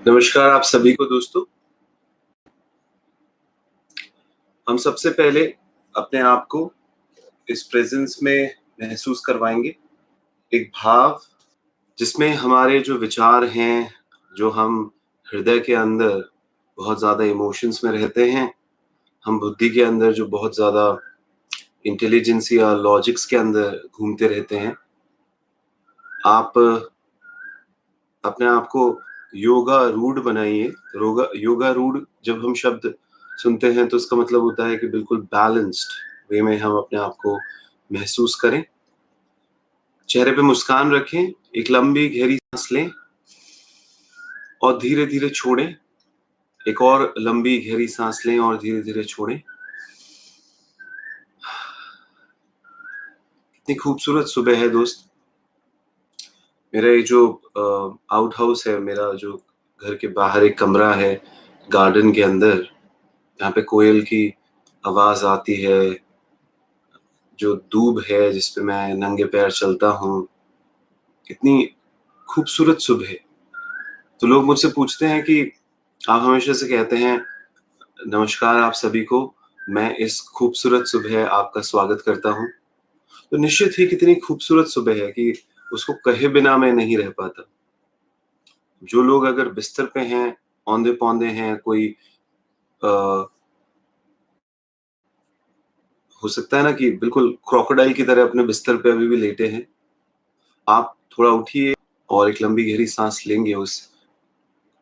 नमस्कार आप सभी को दोस्तों। हम सबसे पहले अपने आप को इस प्रेजेंस में महसूस करवाएंगे। एक भाव जिसमें हमारे जो विचार हैं, जो हम हृदय के अंदर बहुत ज़्यादा इमोशंस में रहते हैं, हम बुद्धि के अंदर जो बहुत ज़्यादा इंटेलिजेंस या लॉजिक्स के अंदर घूमते रहते हैं, आप अपने आप को योगा रूढ़ बनाइए। योगा रूढ़ जब हम शब्द सुनते हैं तो उसका मतलब होता है कि बिल्कुल बैलेंस्ड वे में हम अपने आप को महसूस करें। चेहरे पे मुस्कान रखें, एक लंबी गहरी सांस लें और धीरे धीरे छोड़ें। एक और लंबी गहरी सांस लें और धीरे धीरे छोड़ें। इतनी खूबसूरत सुबह है दोस्त। मेरा ये जो आउट हाउस है, मेरा जो घर के बाहर एक कमरा है गार्डन के अंदर, यहाँ पे कोयल की आवाज आती है, जो दूब है जिस पे मैं नंगे पैर चलता हूँ, इतनी खूबसूरत सुबह। तो लोग मुझसे पूछते हैं कि आप हमेशा से कहते हैं नमस्कार आप सभी को, मैं इस खूबसूरत सुबह आपका स्वागत करता हूँ। तो निश्चित ही कितनी खूबसूरत सुबह है कि उसको कहे बिना मैं नहीं रह पाता। जो लोग अगर बिस्तर पे हैं, औंधे पौंधे हैं, कोई हो सकता है ना कि बिल्कुल क्रोकोडाइल की तरह अपने बिस्तर पे अभी भी लेटे हैं, आप थोड़ा उठिए और एक लंबी गहरी सांस लेंगे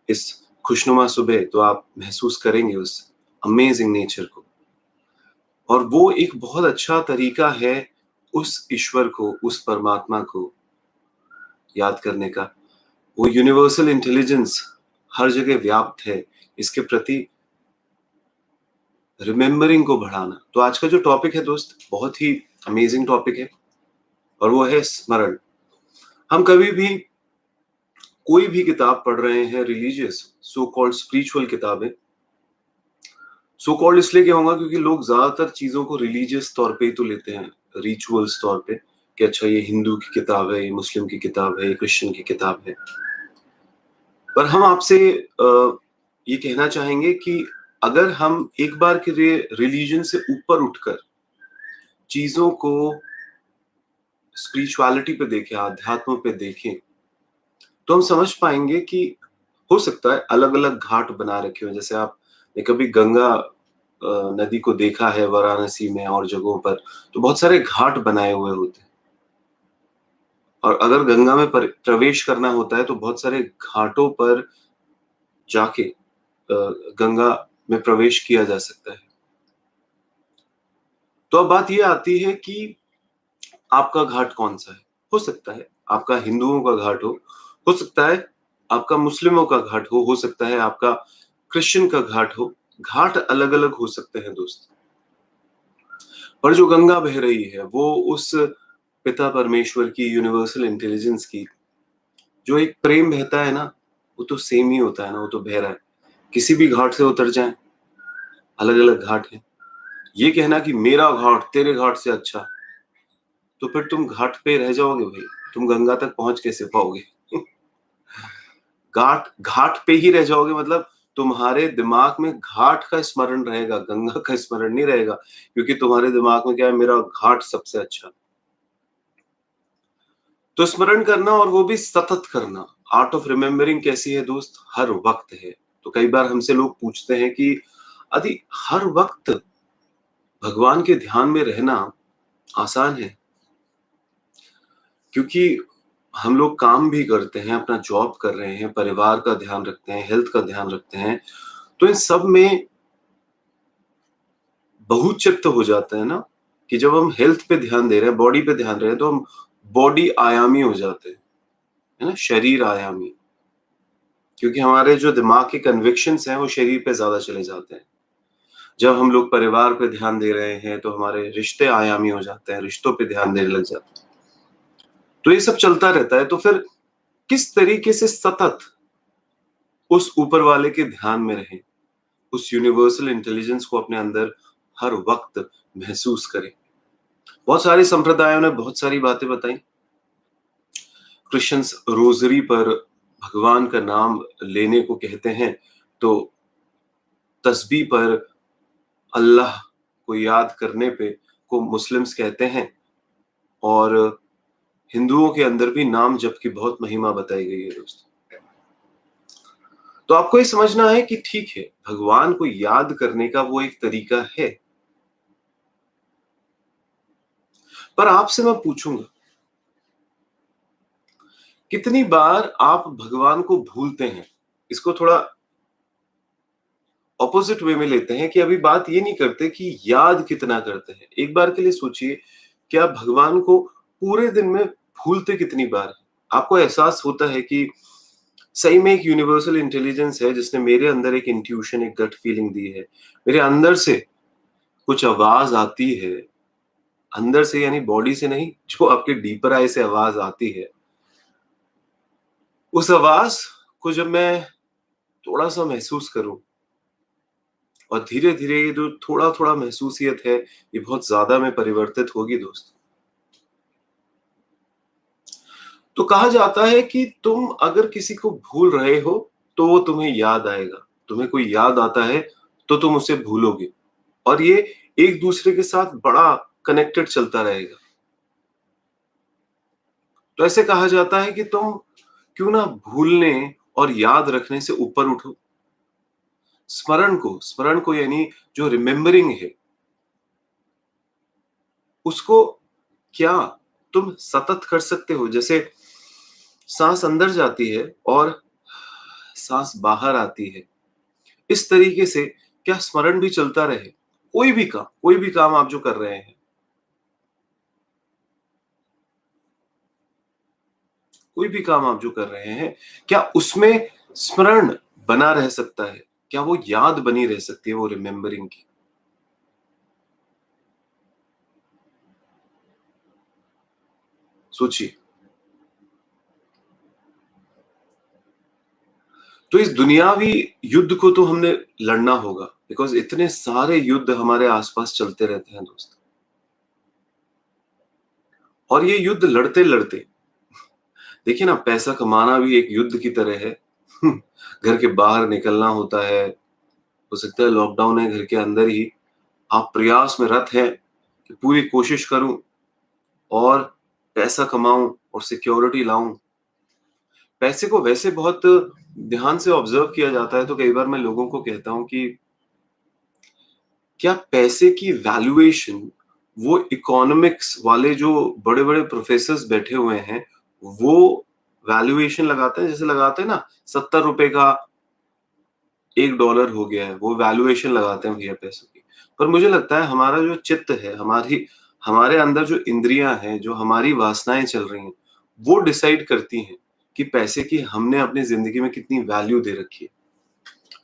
इस खुशनुमा सुबह, तो आप महसूस करेंगे उस अमेजिंग नेचर को। और वो एक बहुत अच्छा तरीका है उस ईश्वर को, उस परमात्मा को याद करने का। वो यूनिवर्सल इंटेलिजेंस हर जगह व्याप्त है, इसके प्रति रिमेम्बरिंग को बढ़ाना। तो आज का जो टॉपिक है दोस्त, बहुत ही अमेजिंग टॉपिक है और वो है स्मरण। हम कभी भी कोई भी किताब पढ़ रहे हैं, रिलीजियस सो कॉल्ड स्पिरिचुअल किताबें, सो कॉल्ड इसलिए क्या होगा क्योंकि लोग ज्यादातर चीजों को रिलीजियस तौर पे ही तो लेते हैं, रिचुअल्स तौर पे, कि अच्छा ये हिंदू की किताब है, ये मुस्लिम की किताब है, ये क्रिश्चियन की किताब है। पर हम आपसे ये कहना चाहेंगे कि अगर हम एक बार के लिए रिलीजन से ऊपर उठकर चीजों को स्पिरिचुअलिटी पे देखें, आध्यात्म पे देखें, तो हम समझ पाएंगे कि हो सकता है अलग अलग घाट बना रखे हो। जैसे आपने कभी गंगा नदी को देखा है वाराणसी में और जगहों पर, तो बहुत सारे घाट बनाए हुए होते हैं। और अगर गंगा में प्रवेश करना होता है तो बहुत सारे घाटों पर जाके गंगा में प्रवेश किया जा सकता है। तो अब बात ये आती है कि आपका घाट कौन सा है। हो सकता है आपका हिंदुओं का घाट हो सकता है आपका मुस्लिमों का घाट हो सकता है आपका क्रिश्चियन का घाट हो। घाट अलग अलग हो सकते हैं दोस्त, पर जो गंगा बह रही है वो उस पिता परमेश्वर की, यूनिवर्सल इंटेलिजेंस की, जो एक प्रेम बहता है ना, वो तो सेम ही होता है ना, वो तो बह रहा है। किसी भी घाट से उतर जाए, अलग अलग घाट है। ये कहना कि मेरा घाट तेरे घाट से अच्छा, तो फिर तुम घाट पे रह जाओगे भाई, तुम गंगा तक पहुंच कैसे पाओगे? घाट घाट पे ही रह जाओगे, मतलब तुम्हारे दिमाग में घाट का स्मरण रहेगा, गंगा का स्मरण नहीं रहेगा, क्योंकि तुम्हारे दिमाग में क्या है, मेरा घाट सबसे अच्छा। तो स्मरण करना और वो भी सतत करना, आर्ट ऑफ रिमेम्बरिंग कैसी है दोस्त, हर वक्त है। तो कई बार हमसे लोग पूछते हैं कि यदि हर वक्त भगवान के ध्यान में रहना आसान है? क्योंकि हम लोग काम भी करते हैं, अपना जॉब कर रहे हैं, परिवार का ध्यान रखते हैं, हेल्थ का ध्यान रखते हैं, तो इन सब में बहुचित्त हो जाता है ना, कि जब हम हेल्थ पे ध्यान दे रहे हैं, बॉडी पे ध्यान दे रहे हैं, तो हम बॉडी आयामी हो जाते हैं, है ना, शरीर आयामी। क्योंकि हमारे जो दिमाग के कन्विक्शंस हैं वो शरीर पे ज्यादा चले जाते हैं। जब हम लोग परिवार पे ध्यान दे रहे हैं तो हमारे रिश्ते आयामी हो जाते हैं, रिश्तों पे ध्यान देने लग जाते हैं। तो ये सब चलता रहता है। तो फिर किस तरीके से सतत उस ऊपर वाले के ध्यान में रहें, उस यूनिवर्सल इंटेलिजेंस को अपने अंदर हर वक्त महसूस करें। बहुत सारे संप्रदायों ने बहुत सारी बातें बताई। क्रिश्चियंस रोजरी पर भगवान का नाम लेने को कहते हैं, तो तस्बीह पर, अल्लाह को याद करने पे को मुस्लिम्स कहते हैं, और हिंदुओं के अंदर भी नाम जप की बहुत महिमा बताई गई है दोस्तों। तो आपको ये समझना है कि ठीक है, भगवान को याद करने का वो एक तरीका है। पर आपसे मैं पूछूंगा, कितनी बार आप भगवान को भूलते हैं? इसको थोड़ा ऑपोजिट वे में लेते हैं कि अभी बात ये नहीं करते कि याद कितना करते हैं। एक बार के लिए सोचिए, क्या भगवान को पूरे दिन में भूलते कितनी बार हैं? आपको एहसास होता है कि सही में एक यूनिवर्सल इंटेलिजेंस है जिसने मेरे अंदर एक इंट्यूशन, एक गट फीलिंग दी है। मेरे अंदर से कुछ आवाज आती है, अंदर से यानी बॉडी से नहीं, जो आपके डीपर आई से आवाज आती है। उस आवाज को जब मैं थोड़ा सा महसूस करूं, और धीरे धीरे ये जो थोड़ा थोड़ा महसूसियत है, ये बहुत ज्यादा में परिवर्तित होगी दोस्त। तो कहा जाता है कि तुम अगर किसी को भूल रहे हो तो वो तुम्हें याद आएगा, तुम्हें कोई याद आता है तो तुम उसे भूलोगे, और ये एक दूसरे के साथ बड़ा कनेक्टेड चलता रहेगा। तो ऐसे कहा जाता है कि तुम क्यों ना भूलने और याद रखने से ऊपर उठो। स्मरण को यानी जो रिमेम्बरिंग है, उसको क्या तुम सतत कर सकते हो? जैसे सांस अंदर जाती है और सांस बाहर आती है, इस तरीके से क्या स्मरण भी चलता रहे? कोई भी काम आप जो कर रहे हैं, कोई भी काम आप जो कर रहे हैं, क्या उसमें स्मरण बना रह सकता है? क्या वो याद बनी रह सकती है, वो रिमेम्बरिंग की? सोचिए। तो इस दुनियावी युद्ध को तो हमने लड़ना होगा, बिकॉज इतने सारे युद्ध हमारे आसपास चलते रहते हैं दोस्त। और ये युद्ध लड़ते लड़ते, देखिए ना, पैसा कमाना भी एक युद्ध की तरह है। घर के बाहर निकलना होता है, हो सकता है लॉकडाउन है, घर के अंदर ही आप प्रयास में रत हैं कि पूरी कोशिश करूं और पैसा कमाऊं और सिक्योरिटी लाऊं। पैसे को वैसे बहुत ध्यान से ऑब्जर्व किया जाता है, तो कई बार मैं लोगों को कहता हूं कि क्या पैसे की वैल्यूएशन, वो इकोनॉमिक्स वाले जो बड़े बड़े प्रोफेसर्स बैठे हुए हैं, वो वैल्यूएशन लगाते हैं? जैसे लगाते हैं ना, 70 रुपए का $1 हो गया है, वो वैल्यूएशन लगाते हैं भैया पैसों की। पर मुझे लगता है हमारा जो चित्त है, हमारे अंदर जो इंद्रियां हैं, जो हमारी वासनाएं चल रही हैं, वो डिसाइड करती हैं कि पैसे की हमने अपनी जिंदगी में कितनी वैल्यू दे रखी है।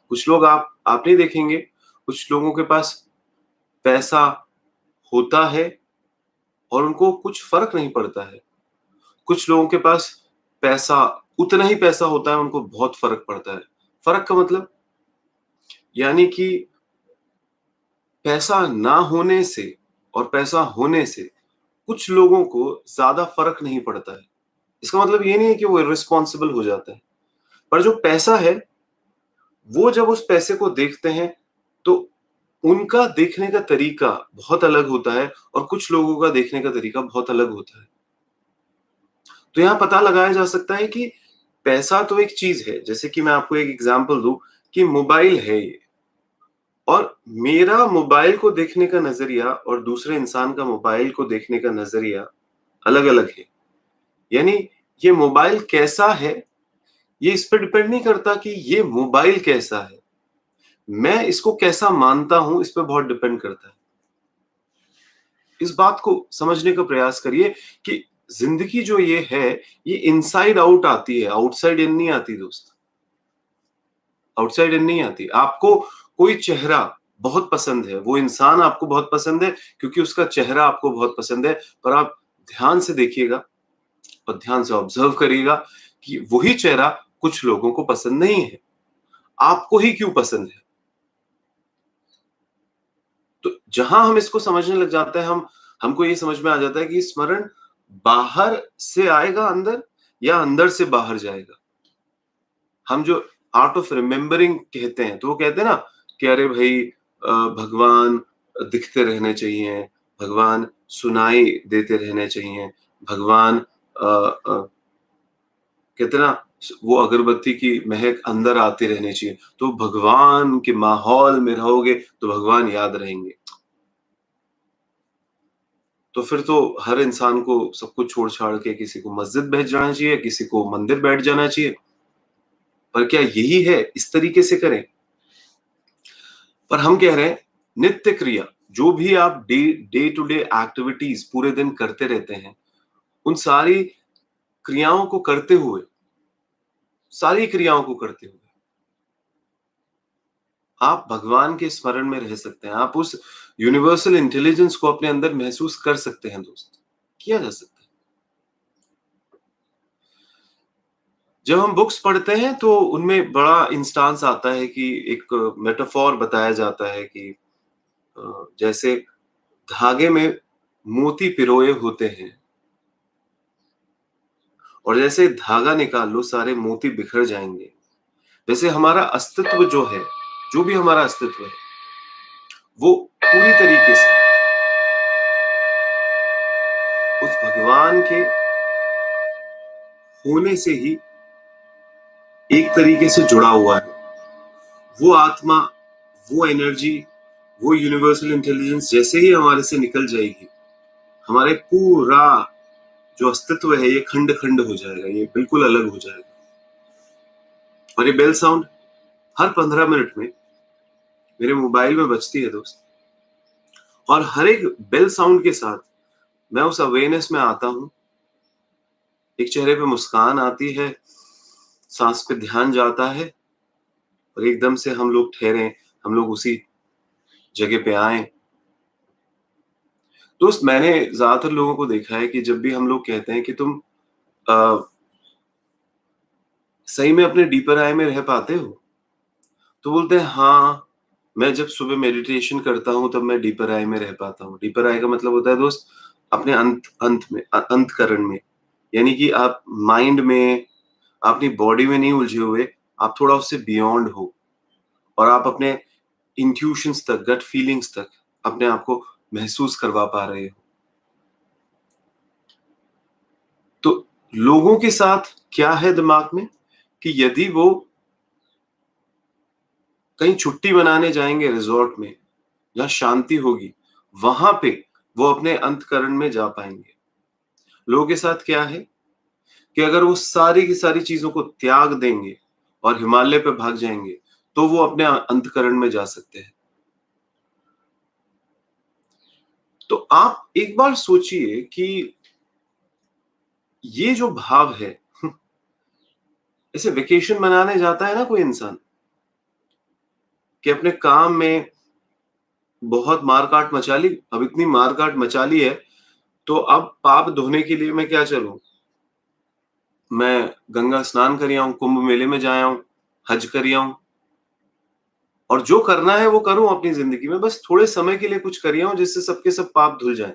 कुछ लोग आप नहीं देखेंगे, कुछ लोगों के पास पैसा होता है और उनको कुछ फर्क नहीं पड़ता है। कुछ लोगों के पास पैसा, उतना ही पैसा होता है, उनको बहुत फर्क पड़ता है। फर्क का मतलब यानी कि पैसा ना होने से और पैसा होने से कुछ लोगों को ज्यादा फर्क नहीं पड़ता है। इसका मतलब ये नहीं है कि वो इर्रिस्पॉन्सिबल हो जाता है, पर जो पैसा है, वो जब उस पैसे को देखते हैं तो उनका देखने का तरीका बहुत अलग होता है, और कुछ लोगों का देखने का तरीका बहुत अलग होता है। तो यहाँ पता लगाया जा सकता है कि पैसा तो एक चीज है, जैसे कि मैं आपको एक एग्जांपल दूं कि मोबाइल है ये, और मेरा मोबाइल को देखने का नजरिया और दूसरे इंसान का मोबाइल को देखने का नजरिया अलग अलग है। यानी ये मोबाइल कैसा है, ये इस पर डिपेंड नहीं करता कि ये मोबाइल कैसा है, मैं इसको कैसा मानता हूं, इस पर बहुत डिपेंड करता है। इस बात को समझने का प्रयास करिए कि जिंदगी जो ये है, ये इनसाइड आउट आती है, आउटसाइड इन नहीं आती दोस्त। आउटसाइड इन नहीं आती। आपको कोई चेहरा बहुत पसंद है, वो इंसान आपको बहुत पसंद है क्योंकि उसका चेहरा आपको बहुत पसंद है, पर आप ध्यान से देखिएगा और ध्यान से ऑब्जर्व करिएगा कि वही चेहरा कुछ लोगों को पसंद नहीं है। आपको ही क्यों पसंद है? तो जहां हम इसको समझने लग जाते हैं, हमको ये समझ में आ जाता है कि स्मरण बाहर से आएगा अंदर या अंदर से बाहर जाएगा। हम जो आर्ट ऑफ रिमेम्बरिंग कहते हैं, तो वो कहते हैं ना कि अरे भाई भगवान दिखते रहने चाहिए, भगवान सुनाई देते रहने चाहिए, भगवान कहते हैं ना वो अगरबत्ती की महक अंदर आती रहनी चाहिए। तो भगवान के माहौल में रहोगे तो भगवान याद रहेंगे। तो फिर तो हर इंसान को सब कुछ छोड़-छाड़ के किसी को मस्जिद बैठ जाना चाहिए, किसी को मंदिर बैठ जाना चाहिए। पर क्या यही है? इस तरीके से करें। पर हम कह रहे हैं नित्य क्रिया, जो भी आप डे टू डे एक्टिविटीज़ पूरे दिन करते रहते हैं, उन सारी क्रियाओं को करते हुए, सारी क्रियाओं को करते हुए आप भगवान के स्मरण में रह सकते हैं। आप उस यूनिवर्सल इंटेलिजेंस को अपने अंदर महसूस कर सकते हैं दोस्त। किया जा सकता है। जब हम बुक्स पढ़ते हैं तो उनमें बड़ा इंस्टांस आता है कि एक मेटाफोर बताया जाता है कि जैसे धागे में मोती पिरोए होते हैं और जैसे धागा निकाल लो सारे मोती बिखर जाएंगे। वैसे हमारा अस्तित्व जो है, जो भी हमारा अस्तित्व है, वो पूरी तरीके से उस भगवान के होने से ही एक तरीके से जुड़ा हुआ है। वो आत्मा, वो एनर्जी, वो यूनिवर्सल इंटेलिजेंस जैसे ही हमारे से निकल जाएगी, हमारे पूरा जो अस्तित्व है ये खंड खंड हो जाएगा, ये बिल्कुल अलग हो जाएगा। और ये बेल साउंड हर 15 मिनट में मेरे मोबाइल में बजती है दोस्त। और हर एक बेल साउंड के साथ मैं उस अवेयरनेस में आता हूं, एक चेहरे पे मुस्कान आती है, सांस पे ध्यान जाता है और एकदम से हम लोग ठहरे, हम लोग उसी जगह पे आए। दोस्त मैंने ज्यादातर लोगों को देखा है कि जब भी हम लोग कहते हैं कि तुम अ, सही में अपने डीपर आई में रह पाते हो, तो बोलते हैं हाँ, मैं जब सुबह मेडिटेशन करता हूँ तब मैं डीपर आई में रह पाता हूँ। डीपर आई का मतलब होता है दोस्त अपने अंत अंत में अंतःकरण में, यानी कि आप माइंड में, अपनी बॉडी में नहीं उलझे हुए, आप थोड़ा उससे बियॉन्ड हो और आप अपने इंट्यूशंस तक, गट फीलिंग्स तक अपने आप को महसूस करवा पा रहे हो। तो लोगों के साथ क्या है दिमाग में कि यदि वो कहीं छुट्टी मनाने जाएंगे रिजॉर्ट में, जहाँ शांति होगी, वहां पे वो अपने अंतःकरण में जा पाएंगे। लोगों के साथ क्या है कि अगर वो सारी की सारी चीजों को त्याग देंगे और हिमालय पे भाग जाएंगे, तो वो अपने अंतःकरण में जा सकते हैं। तो आप एक बार सोचिए कि ये जो भाव है, ऐसे वेकेशन मनाने जाता है ना कोई इंसान कि अपने काम में बहुत मारकाट मचा ली, अब इतनी मारकाट मचा ली है, तो अब पाप धोने के लिए मैं क्या चलूं, मैं गंगा स्नान कर आऊं, कुंभ मेले में जा आऊं, हज कर आऊं और जो करना है वो करूं अपनी जिंदगी में, बस थोड़े समय के लिए कुछ कर आऊं जिससे सबके सब पाप धुल जाएं।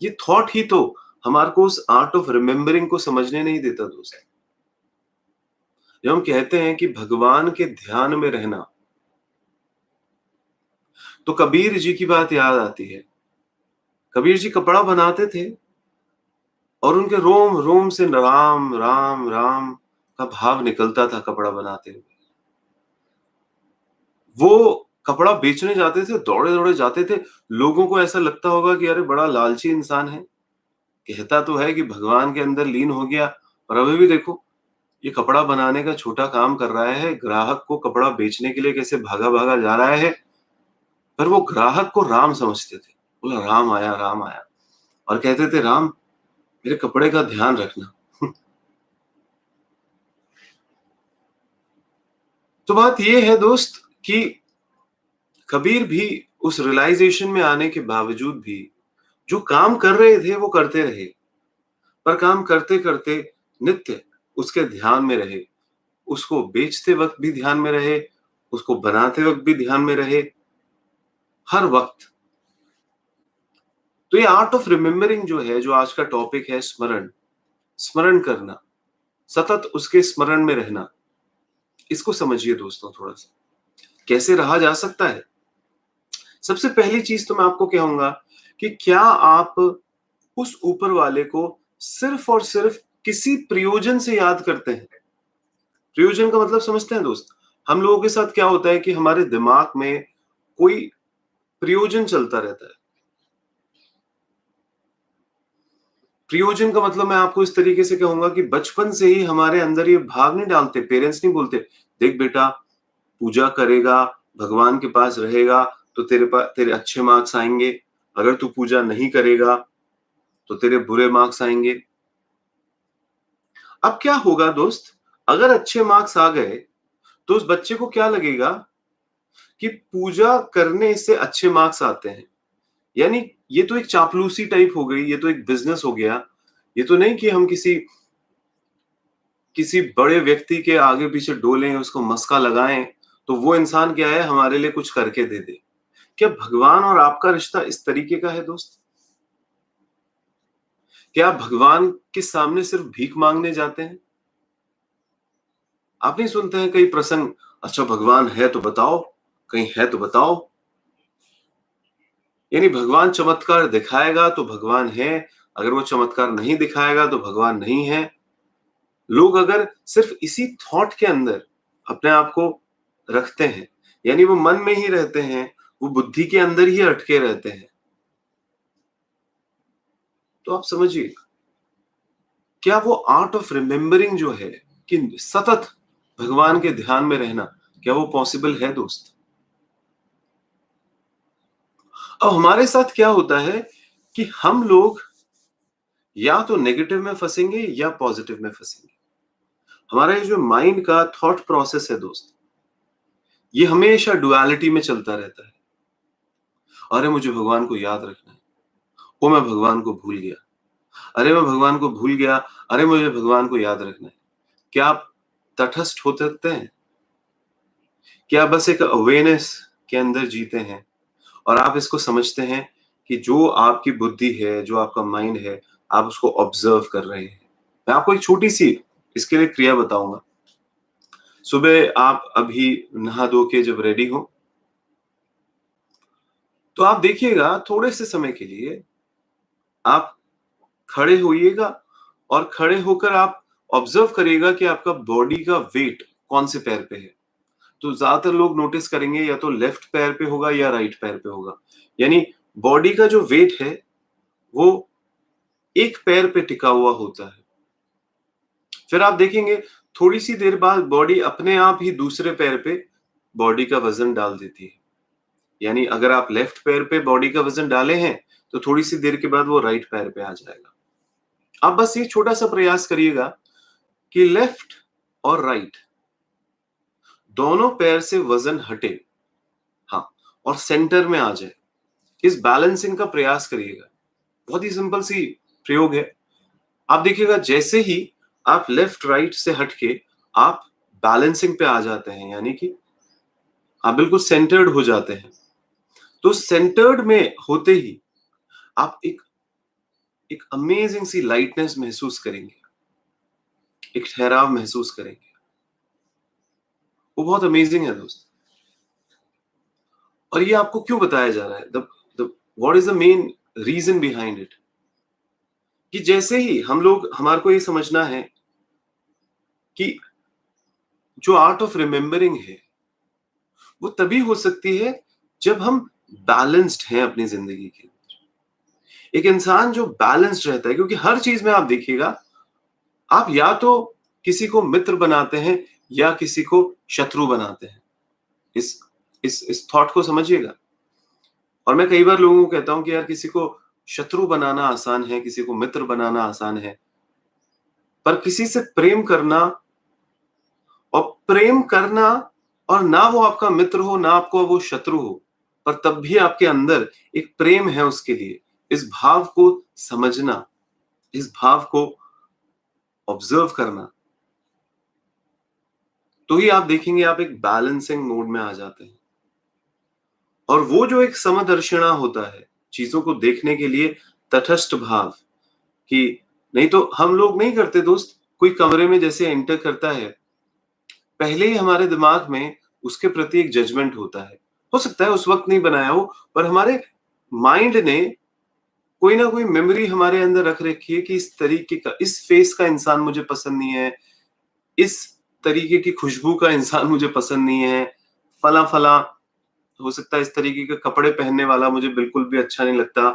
ये थॉट ही तो हमारे को उस आर्ट ऑफ रिमेम्बरिंग को समझने नहीं देता दोस्त। जब हम कहते हैं कि भगवान के ध्यान में रहना, तो कबीर जी की बात याद आती है। कबीर जी कपड़ा बनाते थे और उनके रोम रोम से राम राम राम का भाव निकलता था कपड़ा बनाते हुए। वो कपड़ा बेचने जाते थे, दौड़े दौड़े जाते थे। लोगों को ऐसा लगता होगा कि अरे बड़ा लालची इंसान है, कहता तो है कि भगवान के अंदर लीन हो गया, और अभी भी देखो ये कपड़ा बनाने का छोटा काम कर रहा है, ग्राहक को कपड़ा बेचने के लिए कैसे भागा भागा जा रहा है। पर वो ग्राहक को राम समझते थे। बोला राम आया, राम आया, और कहते थे राम मेरे कपड़े का ध्यान रखना। तो बात ये है दोस्त कि कबीर भी उस रियलाइजेशन में आने के बावजूद भी जो काम कर रहे थे वो करते रहे, पर काम करते करते नित्य उसके ध्यान में रहे, उसको बेचते वक्त भी ध्यान में रहे, उसको बनाते वक्त भी ध्यान में रहे, हर वक्त। तो ये आर्ट ऑफ रिमेम्बरिंग जो है, जो आज का टॉपिक है, स्मरण, स्मरण करना, सतत उसके स्मरण में रहना, इसको समझिए दोस्तों थोड़ा सा, कैसे रहा जा सकता है। सबसे पहली चीज तो मैं आपको कहूंगा कि क्या आप उस ऊपर वाले को सिर्फ और सिर्फ किसी प्रयोजन से याद करते हैं? प्रयोजन का मतलब समझते हैं दोस्त? हम लोगों के साथ क्या होता है कि हमारे दिमाग में कोई प्रयोजन चलता रहता है। प्रयोजन का मतलब मैं आपको इस तरीके से कहूंगा कि बचपन से ही हमारे अंदर ये भाव नहीं डालते, पेरेंट्स नहीं बोलते, देख बेटा, पूजा करेगा, भगवान के पास रहेगा तो तेरे अच्छे मार्क्स आएंगे, अगर तू पूजा नहीं करेगा तो तेरे बुरे मार्क्स आएंगे। अब क्या होगा दोस्त, अगर अच्छे मार्क्स आ गए तो उस बच्चे को क्या लगेगा कि पूजा करने से अच्छे मार्क्स आते हैं, यानी ये तो एक चापलूसी टाइप हो गई, ये तो एक बिजनेस हो गया। ये तो नहीं कि हम किसी किसी बड़े व्यक्ति के आगे पीछे डोलें, उसको मस्का लगाएं तो वो इंसान क्या है, हमारे लिए कुछ करके दे दे। क्या भगवान और आपका रिश्ता इस तरीके का है दोस्त? क्या आप भगवान के सामने सिर्फ भीख मांगने जाते हैं? आप नहीं सुनते हैं कई प्रसंग, अच्छा भगवान है तो बताओ, कहीं है तो बताओ। यानी भगवान चमत्कार दिखाएगा तो भगवान है, अगर वो चमत्कार नहीं दिखाएगा तो भगवान नहीं है। लोग अगर सिर्फ इसी थॉट के अंदर अपने आप को रखते हैं, यानी वो मन में ही रहते हैं, वो बुद्धि के अंदर ही अटके रहते हैं, तो आप समझिए, क्या वो आर्ट ऑफ रिमेम्बरिंग जो है, कि सतत भगवान के ध्यान में रहना, क्या वो पॉसिबल है दोस्त? अब हमारे साथ क्या होता है कि हम लोग या तो नेगेटिव में फंसेंगे या पॉजिटिव में फंसेंगे। हमारा ये जो माइंड का थॉट प्रोसेस है दोस्त, ये हमेशा डुअलिटी में चलता रहता है। अरे मुझे भगवान को याद रखना है, ओ मैं भगवान को भूल गया, अरे मैं भगवान को भूल गया, अरे मुझे भगवान को याद रखना है। क्या आप तटस्थ हो सकते हैं? क्या आप बस एक अवेयरनेस के अंदर जीते हैं और आप इसको समझते हैं कि जो आपकी बुद्धि है, जो आपका माइंड है, आप उसको ऑब्जर्व कर रहे हैं। मैं आपको एक छोटी सी इसके लिए क्रिया बताऊंगा। सुबह आप अभी नहा धो के जब रेडी हो, तो आप देखिएगा थोड़े से समय के लिए आप खड़े होइएगा और खड़े होकर आप ऑब्जर्व करिएगा कि आपका बॉडी का वेट कौन से पैर पे है। तो ज्यादातर लोग नोटिस करेंगे या तो लेफ्ट पैर पे होगा या राइट पैर पे होगा, यानी बॉडी का जो वेट है वो एक पैर पे टिका हुआ होता है। फिर आप देखेंगे थोड़ी सी देर बाद बॉडी अपने आप ही दूसरे पैर पे बॉडी का वजन डाल देती है। यानी अगर आप लेफ्ट पैर पे बॉडी का वजन डाले हैं तो थोड़ी सी देर के बाद वो राइट पैर पे आ जाएगा। आप बस ये छोटा सा प्रयास करिएगा कि लेफ्ट और राइट दोनों पैर से वजन हटे, हाँ, और सेंटर में आ जाए। इस बैलेंसिंग का प्रयास करिएगा। बहुत ही सिंपल सी प्रयोग है। आप देखिएगा जैसे ही आप लेफ्ट राइट से हटके आप बैलेंसिंग पे आ जाते हैं, यानी कि आप बिल्कुल सेंटर्ड हो जाते हैं, तो सेंटर्ड में होते ही आप एक एक अमेजिंग सी लाइटनेस महसूस करेंगे, एक ठहराव महसूस करेंगे। वो बहुत अमेजिंग है दोस्त। और ये आपको क्यों बताया जा रहा है? The what is the main reason behind it? कि जैसे ही हम लोग, हमारे को ये समझना है कि जो आर्ट ऑफ रिमेम्बरिंग है वो तभी हो सकती है जब हम बैलेंस्ड हैं अपनी जिंदगी के अंदर। एक इंसान जो बैलेंस्ड रहता है, क्योंकि हर चीज में आप देखिएगा, आप या तो किसी को मित्र बनाते हैं या किसी को शत्रु बनाते हैं। इस इस थॉट को समझिएगा। और मैं कई बार लोगों को कहता हूं कि यार किसी को शत्रु बनाना आसान है, किसी को मित्र बनाना आसान है, पर किसी से प्रेम करना, और प्रेम करना, और ना वो आपका मित्र हो ना आपको वो शत्रु हो, पर तब भी आपके अंदर एक प्रेम है उसके लिए, इस भाव को समझना, इस भाव को ऑब्जर्व करना, तो ही आप देखेंगे आप एक बैलेंसिंग मोड में आ जाते हैं। और वो जो एक समदर्शिणा होता है, चीजों को देखने के लिए तटस्थ भाव, कि नहीं तो हम लोग नहीं करते दोस्त। कोई कमरे में जैसे एंटर करता है पहले ही हमारे दिमाग में उसके प्रति एक जजमेंट होता है। हो सकता है उस वक़्त नहीं बनाया हो, पर हमारे माइंड ने कोई ना कोई मेमोरी हमारे अंदर रख रखी है कि इस तरीके का, इस फेस का इंसान मुझे पसंद नहीं है, इस तरीके की खुशबू का इंसान मुझे पसंद नहीं है, फला-फला हो सकता है, इस तरीके के कपड़े पहनने वाला मुझे बिल्कुल भी अच्छा नहीं लगता।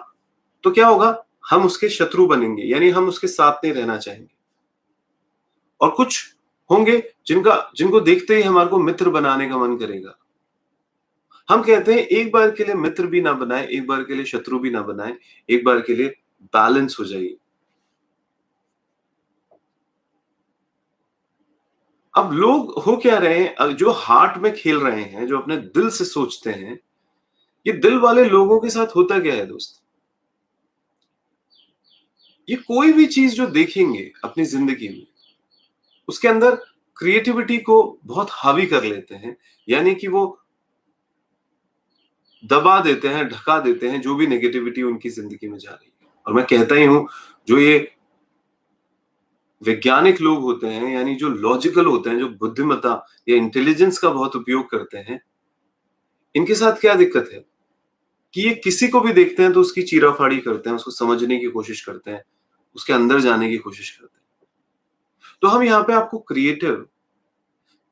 तो क्या होगा? हम उसके शत्रु बनेंगे, यानी हम उसके साथ नहीं रहना चाहेंगे। और कुछ होंगे जिनको देखते ही हमारे को मित्र बनाने का मन करेगा। हम कहते हैं एक बार के लिए मित्र भी ना बनाएँ, एक बार के लिए शत्रु भी ना बनाएँ, एक बार के लिए बैलेंस हो जाइए। अब लोग हो क्या रहे हैं, जो हार्ट में खेल रहे हैं, जो अपने दिल से सोचते हैं, ये दिल वाले लोगों के साथ होता क्या है दोस्त? ये कोई भी चीज़ जो देखेंगे अपनी ज़िंदगी में, उसके अंदर क्रिएटिविटी को बहुत हावी कर लेते हैं, यानी कि वो दबा देते हैं, ढका देते हैं जो भी नेगेटिविटी उनकी ज़िंदगी में जा रही है। और मैं कहता ही हूँ, जो ये वैज्ञानिक लोग होते हैं, यानी जो लॉजिकल होते हैं, जो बुद्धिमत्ता या इंटेलिजेंस का बहुत उपयोग करते हैं, इनके साथ क्या दिक्कत है कि ये किसी को भी देखते हैं तो उसकी चीरा-फाड़ी करते हैं, उसको समझने की कोशिश करते हैं, उसके अंदर जाने की कोशिश करते हैं। तो हम यहाँ पे आपको क्रिएटिव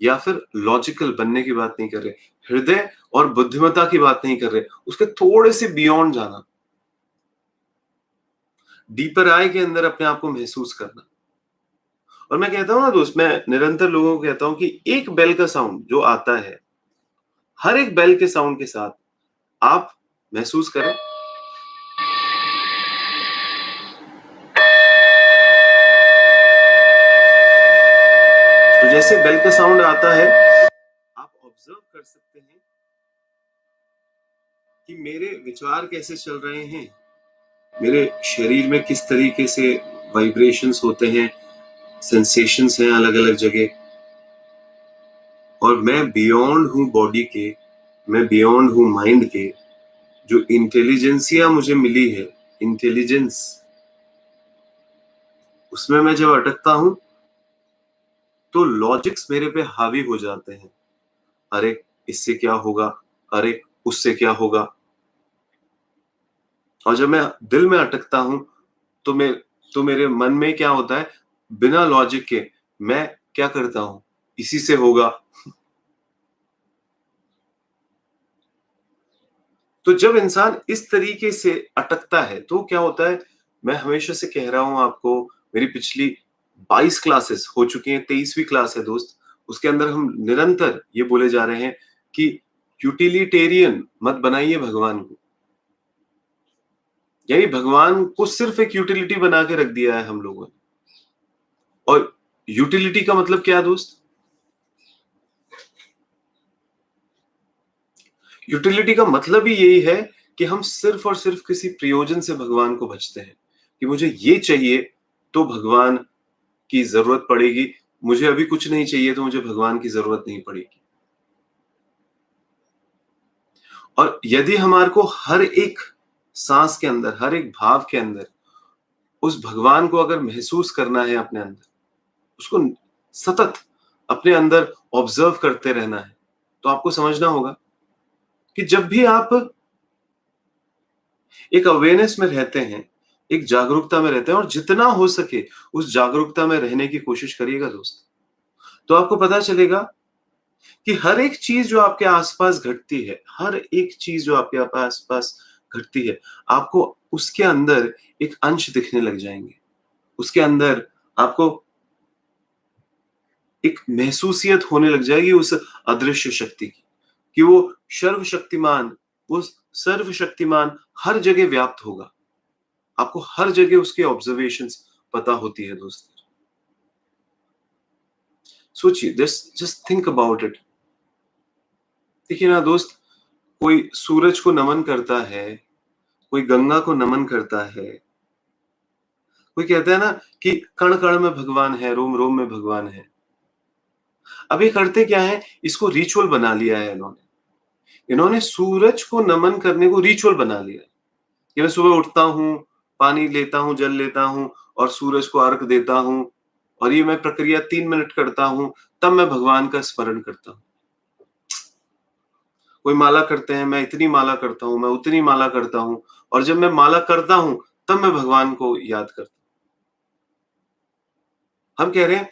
या फिर लॉजिकल बनने की बात नहीं कर रहे, हृदय और बुद्धिमत्ता की बात नहीं कर रहे, उसके थोड़े से बियॉन्ड जाना, डीपर आई के अंदर अपने आप को महसूस करना। और मैं कहता हूँ ना दोस्त, मैं निरंतर लोगों को कहता हूँ कि एक बेल का साउंड जो आता है, हर एक बेल के साउंड के साथ आप महसूस करें, तो जैसे बेल का साउंड आता है, आप ऑब्जर्व कर सकते हैं कि मेरे विचार कैसे चल रहे हैं, मेरे शरीर में किस तरीके से वाइब्रेशंस होते हैं, सेंसेशंस हैं अलग अलग जगह। और मैं बियॉन्ड हूँ बॉडी के, मैं बियॉन्ड हूँ माइंड के। जो इंटेलिजेंसिया मुझे मिली है, इंटेलिजेंस, उसमें मैं जब अटकता हूँ तो लॉजिक्स मेरे पे हावी हो जाते हैं। अरे इससे क्या होगा, अरे उससे क्या होगा। और जब मैं दिल में अटकता हूँ तो मेरे मन में क्या होता है, बिना लॉजिक के मैं क्या करता हूँ, इसी से होगा। तो जब इंसान इस तरीके से अटकता है तो क्या होता है, मैं हमेशा से कह रहा हूं आपको, मेरी पिछली 22 क्लासेस हो चुकी हैं, 23वीं क्लास है दोस्त। उसके अंदर हम निरंतर ये बोले जा रहे हैं कि यूटिलिटेरियन मत बनाइए भगवान को। यानी भगवान को सिर्फ एक यूटिलिटी बना के रख दिया है हम लोगों ने। और यूटिलिटी का मतलब क्या है दोस्त? यूटिलिटी का मतलब ही यही है कि हम सिर्फ और सिर्फ किसी प्रयोजन से भगवान को भजते हैं कि मुझे ये चाहिए तो भगवान की जरूरत पड़ेगी, मुझे अभी कुछ नहीं चाहिए तो मुझे भगवान की जरूरत नहीं पड़ेगी। और यदि हमारे को हर एक सांस के अंदर, हर एक भाव के अंदर उस भगवान को अगर महसूस करना है अपने अंदर, उसको सतत अपने अंदर ऑब्जर्व करते रहना है, तो आपको समझना होगा कि जब भी आप एक अवेयरनेस में रहते हैं, एक जागरूकता में रहते हैं, और जितना हो सके उस जागरूकता में रहने की कोशिश करिएगा दोस्त, तो आपको पता चलेगा कि हर एक चीज जो आपके आसपास घटती है, हर एक चीज जो आपके आसपास घटती है, आपको उसके अंदर एक अंश दिखने लग जाएंगे। उसके अंदर आपको एक महसूसियत होने लग जाएगी उस अदृश्य शक्ति की, कि वो सर्वशक्तिमान, वो सर्वशक्तिमान हर जगह व्याप्त होगा। आपको हर जगह उसके ऑब्जर्वेशंस पता होती है दोस्त। सोचिए, जस्ट थिंक अबाउट इट। देखिए ना दोस्त, कोई सूरज को नमन करता है, कोई गंगा को नमन करता है, कोई कहता है ना कि कण कण में भगवान है, रोम रोम में भगवान है। अब ये करते क्या है, इसको रिचुअल बना लिया है इन्होंने। इन्होंने सूरज को नमन करने को रिचुअल बना लिया है कि मैं सुबह उठता हूँ, पानी लेता हूँ, जल लेता हूँ और सूरज को अर्घ देता हूँ, और ये मैं प्रक्रिया 3 मिनट करता हूँ, तब मैं भगवान का स्मरण करता हूं। कोई माला करते हैं, मैं इतनी माला करता हूं, मैं उतनी माला करता हूं, और जब मैं माला करता हूं तब मैं भगवान को याद करता हूं। हम कह रहे हैं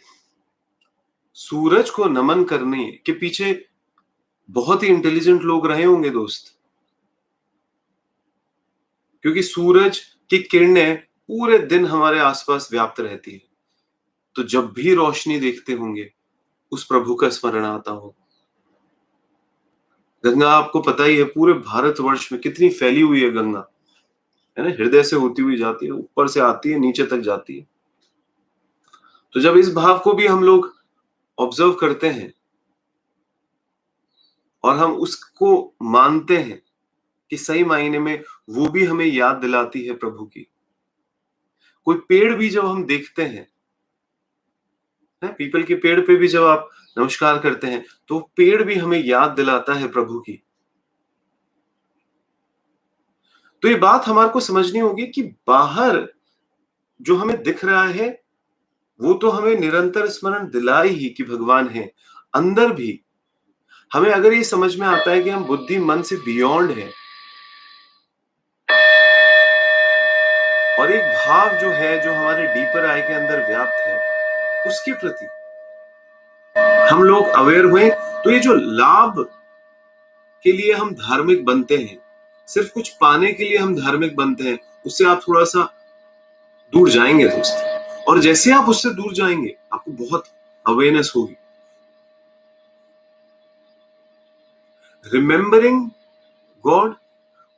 सूरज को नमन करने के पीछे बहुत ही इंटेलिजेंट लोग रहे होंगे दोस्त, क्योंकि सूरज की किरणें पूरे दिन हमारे आसपास व्याप्त रहती है। तो जब भी रोशनी देखते होंगे उस प्रभु का स्मरण आता हो। गंगा आपको पता ही है, पूरे भारतवर्ष में कितनी फैली हुई है गंगा, है ना। हृदय से होती हुई जाती है, ऊपर से आती है, नीचे तक जाती है। तो जब इस भाव को भी हम लोग ऑब्जर्व करते हैं और हम उसको मानते हैं कि सही मायने में वो भी हमें याद दिलाती है प्रभु की। कोई पेड़ भी जब हम देखते हैं, पीपल के पेड़ पे भी जब आप नमस्कार करते हैं तो पेड़ भी हमें याद दिलाता है प्रभु की। तो ये बात हमारे को समझनी होगी कि बाहर जो हमें दिख रहा है वो तो हमें निरंतर स्मरण दिलाए ही कि भगवान है। अंदर भी हमें अगर ये समझ में आता है कि हम बुद्धि मन से बियॉन्ड है, और एक भाव जो है जो हमारे डीपर आई के अंदर व्याप्त है उसके प्रति हम लोग अवेयर हुए, तो ये जो लाभ के लिए हम धार्मिक बनते हैं, सिर्फ कुछ पाने के लिए हम धार्मिक बनते हैं, उससे आप थोड़ा सा दूर जाएंगे दोस्त। और जैसे आप उससे दूर जाएंगे आपको बहुत अवेयरनेस होगी। रिमेंबरिंग गॉड,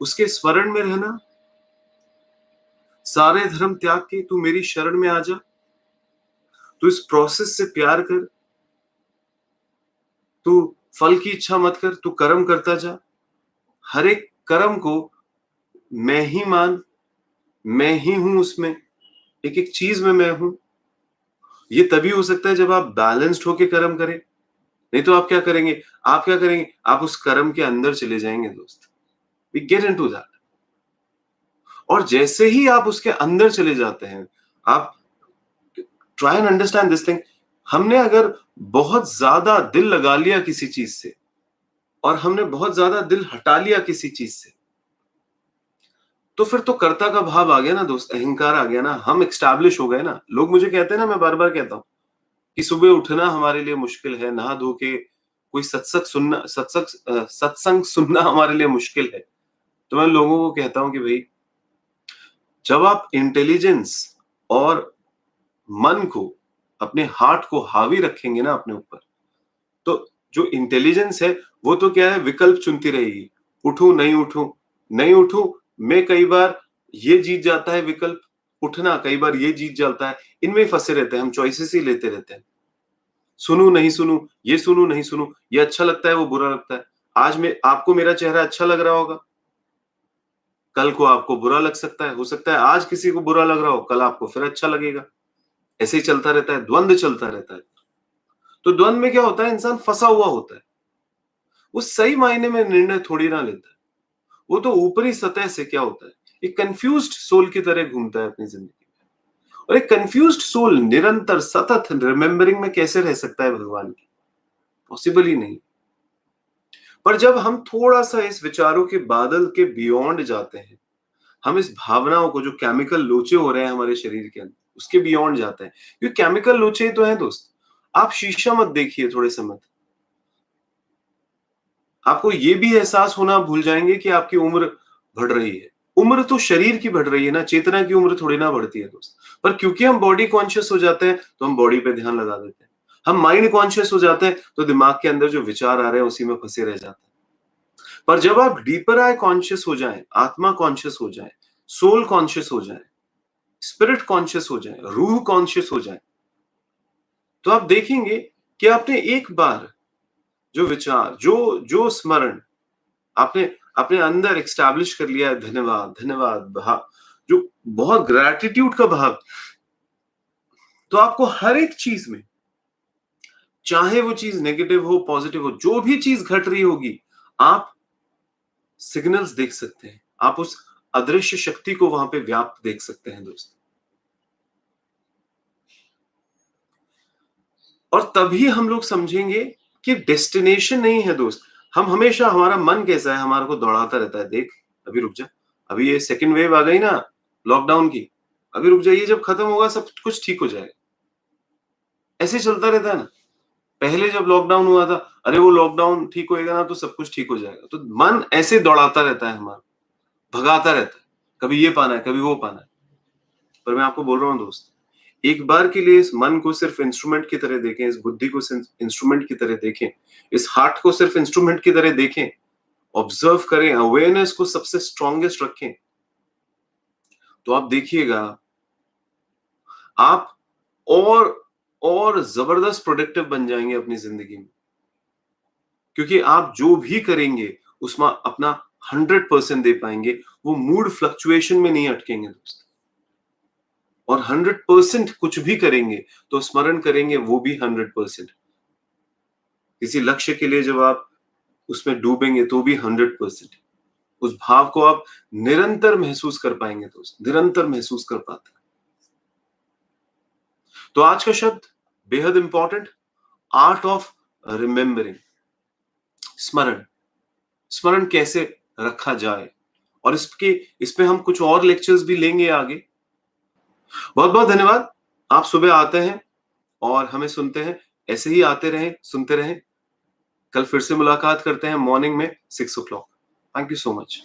उसके स्मरण में रहना, सारे धर्म त्याग के तू मेरी शरण में आ जा, तू इस प्रोसेस से प्यार कर, तू फल की इच्छा मत कर, तू कर्म करता जा। हर एक कर्म को मैं ही मान, मैं ही हूं उसमें, एक एक चीज में मैं हूं। ये तभी हो सकता है जब आप बैलेंस्ड होके कर्म करें, नहीं तो आप क्या करेंगे, आप उस कर्म के अंदर चले जाएंगे दोस्त। We get into that. और जैसे ही आप उसके अंदर चले जाते हैं, आप try and understand this thing. हमने अगर बहुत ज्यादा दिल लगा लिया किसी चीज से और हमने बहुत ज्यादा दिल हटा लिया किसी चीज से, तो फिर तो कर्ता का भाव आ गया ना दोस्त, अहंकार आ गया ना, हम एक्स्टैब्लिश हो गए ना। लोग मुझे कहते हैं ना, मैं बार बार कहता हूं कि सुबह उठना हमारे लिए मुश्किल है, नहा धो के कोई सत्संग सुनना हमारे लिए मुश्किल है। तो मैं लोगों को कहता हूं कि भाई, जब आप इंटेलिजेंस और मन को, अपने हार्ट को हावी रखेंगे ना अपने ऊपर, तो जो इंटेलिजेंस है वो तो क्या है, विकल्प चुनती रहेगी। उठूं नहीं उठूं, नहीं उठूं में कई बार ये जीत जाता है विकल्प, उठना कई बार ये जीत जाता है। इनमें फंसे रहते हैं हम, चॉइसेस ही लेते रहते हैं। सुनूं नहीं सुनूं, ये सुनूं नहीं सुनूं, ये अच्छा लगता है वो बुरा लगता है। आज में आपको मेरा चेहरा अच्छा लग रहा होगा, कल को आपको बुरा लग सकता है। हो सकता है आज किसी को बुरा लग रहा हो, कल आपको फिर अच्छा लगेगा। ऐसे ही चलता रहता है, द्वंद चलता रहता है। तो द्वंद में क्या होता है, इंसान फंसा हुआ होता है। वो सही मायने में निर्णय थोड़ी ना लेता है, वो तो ऊपरी सतह से क्या होता है, एक कंफ्यूज्ड सोल की तरह घूमता है अपनी जिंदगी में। और एक कंफ्यूज्ड सोल निरंतर सतत रिमेम्बरिंग में कैसे रह सकता है भगवान की? पॉसिबल ही नहीं। पर जब हम थोड़ा सा इस विचारों के बादल के बियॉन्ड जाते हैं, हम इस भावनाओं को, जो केमिकल लोचे हो रहे हैं हमारे शरीर के अंदर, उसके बियॉन्ड जाते हैं। क्योंकि केमिकल लोचे ही तो हैं दोस्त। आप शीशा मत देखिए थोड़े समय तक, आपको ये भी एहसास होना भूल जाएंगे कि आपकी उम्र बढ़ रही है। उम्र तो शरीर की बढ़ रही है ना, चेतना की उम्र थोड़ी ना बढ़ती है दोस्त। पर क्योंकि हम बॉडी कॉन्शियस हो जाते हैं तो हम बॉडी पे ध्यान लगा देते हैं। हम माइंड कॉन्शियस हो जाते हैं तो दिमाग के अंदर जो विचार आ रहे हैं उसी में फंसे रह जाते हैं। पर जब आप डीपर आई कॉन्शियस हो जाएं, आत्मा कॉन्शियस हो जाए, सोल कॉन्शियस हो जाए, स्पिरिट कॉन्शियस हो जाए, रूह कॉन्शियस हो जाए, तो आप देखेंगे कि आपने एक बार जो विचार, जो जो स्मरण आपने अपने अंदर एक्स्टैब्लिश कर लिया है, धन्यवाद धन्यवाद भाव, जो बहुत ग्रैटिट्यूड का भाव, तो आपको हर एक चीज में, चाहे वो चीज नेगेटिव हो पॉजिटिव हो, जो भी चीज घट रही होगी, आप सिग्नल्स देख सकते हैं, आप उस अदृश्य शक्ति को वहां पे व्याप्त देख सकते हैं दोस्त। और तभी हम लोग समझेंगे कि डेस्टिनेशन नहीं है दोस्त। हम हमेशा, हमारा मन कैसा है, हमारे को दौड़ाता रहता है, देख अभी रुक जा, अभी ये सेकंड वेव आ गई ना लॉकडाउन की, अभी रुक जाइए, जब खत्म होगा सब कुछ ठीक हो जाएगा। ऐसे चलता रहता है ना। पहले जब लॉकडाउन हुआ था, अरे वो लॉकडाउन ठीक होएगा ना तो सब कुछ ठीक हो जाएगा। तो मन ऐसे दौड़ाता रहता है हमारा, भगाता रहता है, कभी ये पाना है, कभी वो पाना है। पर मैं आपको बोल रहा हूँ दोस्त, एक बार के लिए इस मन को सिर्फ इंस्ट्रूमेंट की तरह देखें, इस बुद्धि को इंस्ट्रूमेंट की तरह देखें, इस हार्ट को सिर्फ इंस्ट्रूमेंट की तरह देखें, ऑब्जर्व करें, अवेयरनेस को सबसे स्ट्रॉन्गेस्ट रखें, तो आप देखिएगा आप और जबरदस्त प्रोडक्टिव बन जाएंगे अपनी जिंदगी में। क्योंकि आप जो भी करेंगे उसमें अपना 100% दे पाएंगे, वो मूड फ्लक्चुएशन में नहीं अटकेंगे दोस्त। और 100% कुछ भी करेंगे तो स्मरण करेंगे वो भी 100%। किसी लक्ष्य के लिए जब आप उसमें डूबेंगे तो भी 100%। उस भाव को आप निरंतर महसूस कर पाएंगे दोस्त, निरंतर महसूस कर पाते हैं। तो आज का शब्द बेहद इंपॉर्टेंट, आर्ट ऑफ रिमेम्बरिंग। स्मरण, स्मरण कैसे रखा जाए, और इस पे हम कुछ और लेक्चर्स भी लेंगे आगे। बहुत बहुत धन्यवाद। आप सुबह आते हैं और हमें सुनते हैं, ऐसे ही आते रहें, सुनते रहें। कल फिर से मुलाकात करते हैं मॉर्निंग में 6 o'clock। Thank you so much.